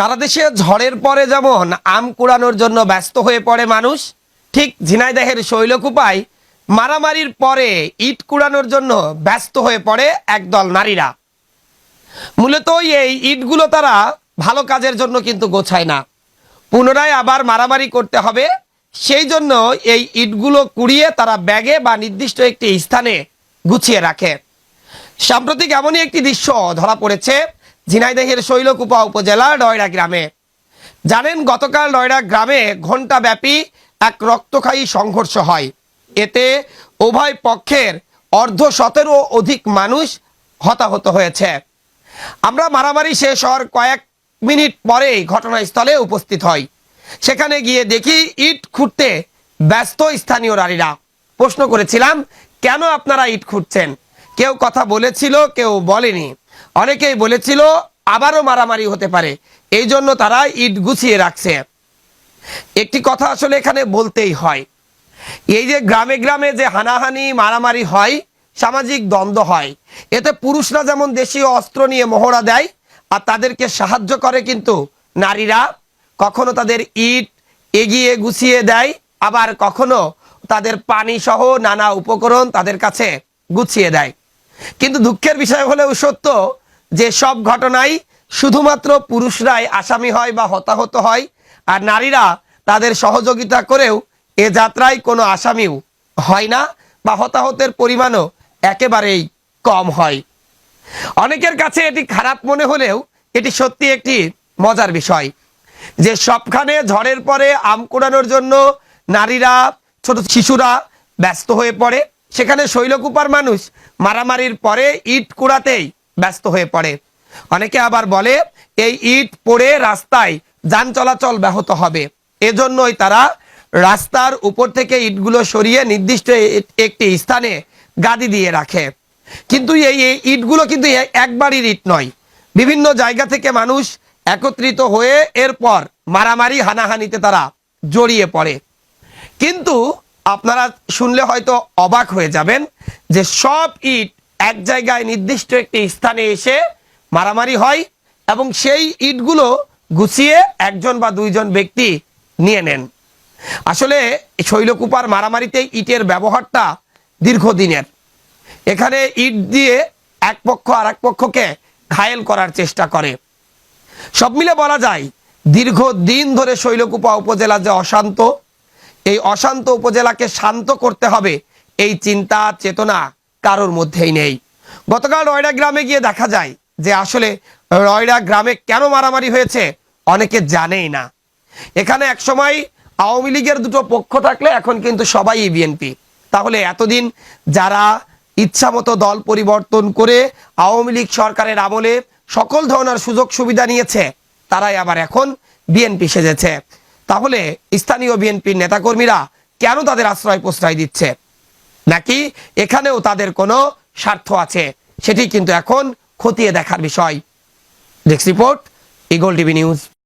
সারা দেশে ঝড়ের পরে যেমন আম কুড়ানোর জন্য ব্যস্ত হয়ে পড়ে মানুষ, ঠিক ঝিনাইদহের শৈলকুপায় মারামারির পরে ইট কুড়ানোর জন্য ব্যস্ত হয়ে পড়ে একদল নারীরা। মূলত এই ইটগুলো তারা ভালো কাজের জন্য কিন্তু গোছায় না, পুনরায় আবার মারামারি করতে হবে, সেই জন্য এই ইটগুলো কুড়িয়ে তারা ব্যাগে বা নির্দিষ্ট একটি স্থানে গুছিয়ে রাখে। সাম্প্রতিক এমনই একটি দৃশ্য ধরা পড়েছে ঝিনাইদহের শৈলকুপা উপজেলা ডয়রা গ্রামে। জানেন, গতকাল ডয়রা গ্রামে ঘণ্টাব্যাপী এক রক্তক্ষয়ী সংঘর্ষ হয়। এতে উভয় পক্ষের অর্ধশতেরও অধিক মানুষ হতাহত হয়েছে। আমরা মারামারি শেষ হওয়ার কয়েক মিনিট পরেই ঘটনাস্থলে উপস্থিত হই। সেখানে গিয়ে দেখি ইট খুঁড়তে ব্যস্ত স্থানীয় নারীরা। প্রশ্ন করেছিলাম, কেন আপনারা ইট খুঁড়ছেন? কেউ কথা বলেছিল, কেউ বলেনি। অনেকেই বলেছিল আবারও মারামারি হতে পারে, এই জন্য তারা ইট গুছিয়ে রাখছে। একটি কথা আসলে এখানে বলতেই হয়, এই যে গ্রামে গ্রামে যে হানাহানি মারামারি হয়, সামাজিক দ্বন্দ্ব হয়, এতে পুরুষরা যেমন দেশীয় অস্ত্র নিয়ে মহড়া দেয় আর তাদেরকে সাহায্য করে, কিন্তু নারীরা কখনো তাদের ইট এগিয়ে গুছিয়ে দেয়, আবার কখনো তাদের পানি সহ নানা উপকরণ তাদের কাছে গুছিয়ে দেয়। কিন্তু দুঃখের বিষয় হলেও সত্য যে সব ঘটনায় শুধুমাত্র পুরুষরাই আসামি হয় বা হতাহত হয়, আর নারীরা তাদের সহযোগিতা করেও এ যাত্রায় কোনো আসামিও হয় না বা হতাহতের পরিমাণও একেবারেই কম হয়। অনেকের কাছে এটি খারাপ মনে হলেও এটি সত্যি একটি মজার বিষয় যে সবখানে ঝড়ের পরে আম কুড়ানোর জন্য নারীরা, ছোট শিশুরা ব্যস্ত হয়ে পড়ে, সেখানে শৈলকুপার মানুষ মারামারির পরে ইট কুড়াতেই ব্যস্ত হয়ে পড়ে। অনেকে আবার বলে এই ইট পড়ে রাস্তায় যান চলাচল ব্যাহত হবে, এজন্যই তারা রাস্তার উপর থেকে ইটগুলো সরিয়ে নির্দিষ্ট একটি স্থানে গাদি দিয়ে রাখে। কিন্তু এই ইটগুলো কিন্তু একবারই ইট নয়, বিভিন্ন জায়গা থেকে মানুষ একত্রিত হয়ে এরপর মারামারি হানাহানিতে তারা জড়িয়ে পড়ে। কিন্তু আপনারা শুনলে হয়তো অবাক হয়ে যাবেন যে সব ইট এক জায়গায় নির্দিষ্ট একটি স্থানে এসে মারামারি হয় এবং সেই ইটগুলো গুছিয়ে একজন বা দুইজন ব্যক্তি নিয়ে নেন। আসলে শৈলকুপার মারামারিতে ইটের ব্যবহারটা দীর্ঘদিনের। এখানে ইট দিয়ে এক পক্ষ আর এক পক্ষকে ঘায়েল করার চেষ্টা করে। সব মিলে বলা যায় দীর্ঘদিন ধরে শৈলকুপা উপজেলা যে অশান্ত, এই অশান্ত উপজেলাকে শান্ত করতে হবে এই চিন্তা চেতনা কারোর মধ্যেই নেই। গতকাল রয়রা গ্রামে গিয়ে দেখা যায় যে আসলে রয়রা গ্রামে কেন মারামারি হয়েছে অনেকে জানেই না। এখানে একসময় আওয়ামী লীগের দুটো পক্ষ থাকলে এখন কিন্তু সবাই বিএনপি। তাহলে এতদিন যারা ইচ্ছামতো দল পরিবর্তন করে আওয়ামী লীগ সরকারের আমলে সকল ধরনের সুযোগ সুবিধা নিয়েছে, তারাই আবার এখন বিএনপি সেজেছে। তাহলে স্থানীয় বিএনপির নেতাকর্মীরা কেন তাদের আশ্রয় প্রশ্রয় দিচ্ছে? নাকি এখানেও তাদের কোনো স্বার্থ আছে? সেটি কিন্তু এখন খতিয়ে দেখার বিষয়। Desk report, eagle TV news.